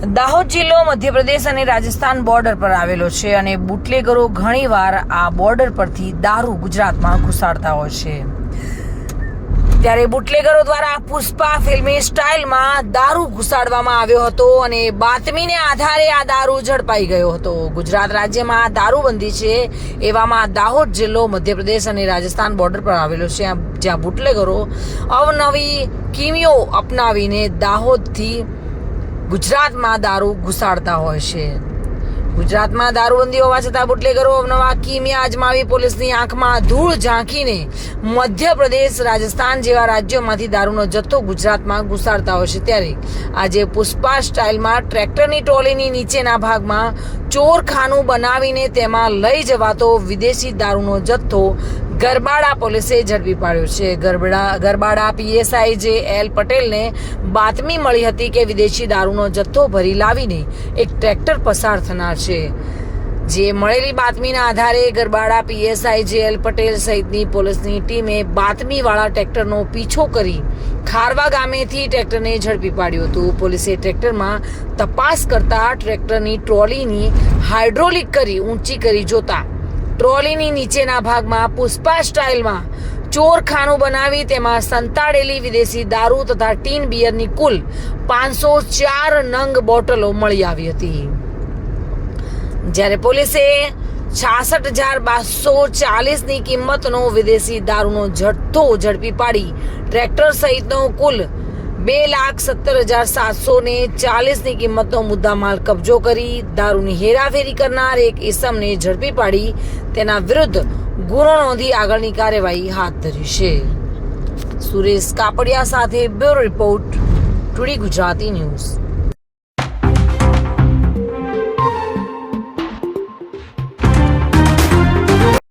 દાહોદ જિલ્લો મધ્યપ્રદેશ અને રાજસ્થાન બોર્ડર પર આવેલો છે અને બુટલેગરો ઘણીવાર આ બોર્ડર પરથી દારૂ ગુજરાતમાં ઘુસાડતા હોય છે। ત્યારે બુટલેગરો દ્વારા પુષ્પા ફિલ્મી સ્ટાઇલમાં દારૂ ઘુસાડવામાં આવ્યો હતો અને બાતમીને આધારે આ દારૂ ઝડપાઈ ગયો હતો। ગુજરાત રાજ્યમાં દારૂબંધી છે, એવામાં દાહોદ જિલ્લો મધ્યપ્રદેશ અને રાજસ્થાન બોર્ડર પર આવેલો છે, જ્યાં બુટલેગરો અવનવી કિમીઓ અપનાવીને દાહોદથી ગુજરાતમાં દારૂ ઘુસાડતા હોય છે। ગુજરાતમાં દારૂબંધી હોવા છતાં બુટલેગરો અવનવા કિમિયા અજમાવી પોલીસની આંખમાં ધૂળ ઝાંખીને મધ્યપ્રદેશ, રાજસ્થાન જેવા રાજ્યોમાંથી દારૂનો જથ્થો ગુજરાતમાં ઘુસાડતા હોય છે। ત્યારે આજે પુષ્પા સ્ટાઇલમાં ટ્રેક્ટરની ટ્રોલીની નીચેના ભાગમાં ચોરખાનું બનાવીને તેમાં લઈ જવાતો વિદેશી દારૂનો જથ્થો ગરબાડા પોલીસે ઝડપી પાડ્યો છે। ગરબાડા પીએસઆઈ જે એલ પટેલને બાતમી મળી હતી કે વિદેશી દારૂનો જથ્થો ભરી લાવીને એક ટ્રેક્ટર પસાર થનાર છે। જે મળેલી બાતમીના આધારે ગરબાડા પીએસઆઈ જે એલ પટેલ સહિતની પોલીસની ટીમે બાતમીવાળા ટ્રેક્ટરનો પીછો કરી ખારવા ગામેથી ટ્રેક્ટરને ઝડપી પાડ્યું હતું। પોલીસે ટ્રેક્ટરમાં તપાસ કરતા ટ્રેક્ટરની ટ્રોલીની હાઇડ્રોલિક કરી ઊંચી કરી જોતા ટ્રોલીની નીચેના ભાગમાં પુષ્પા સ્ટાઇલમાં ચોરખાનું બનાવી તેમાં સંતાડેલી વિદેશી દારૂ તથા ટીન બિયરની કુલ 504 નંગ બોટલો મળી આવી હતી। જ્યારે પોલીસે 66,240ની કિંમતનો વિદેશી દારૂનો જથ્થો ઝડપી પાડી ટ્રેક્ટર સહિતનો કુલ 2,17,740ની કિંમતનો મુદ્દામાલ કબજો કરી દારૂની હેરાફેરી કરનાર એક ઇસમને ઝડપી પાડી તેના વિરુદ્ધ ગુનો નોંધી આગળની કાર્યવાહી હાથ ધરી છે। સુરેશ કાપડિયા સાથે bureau report, today Gujarati news.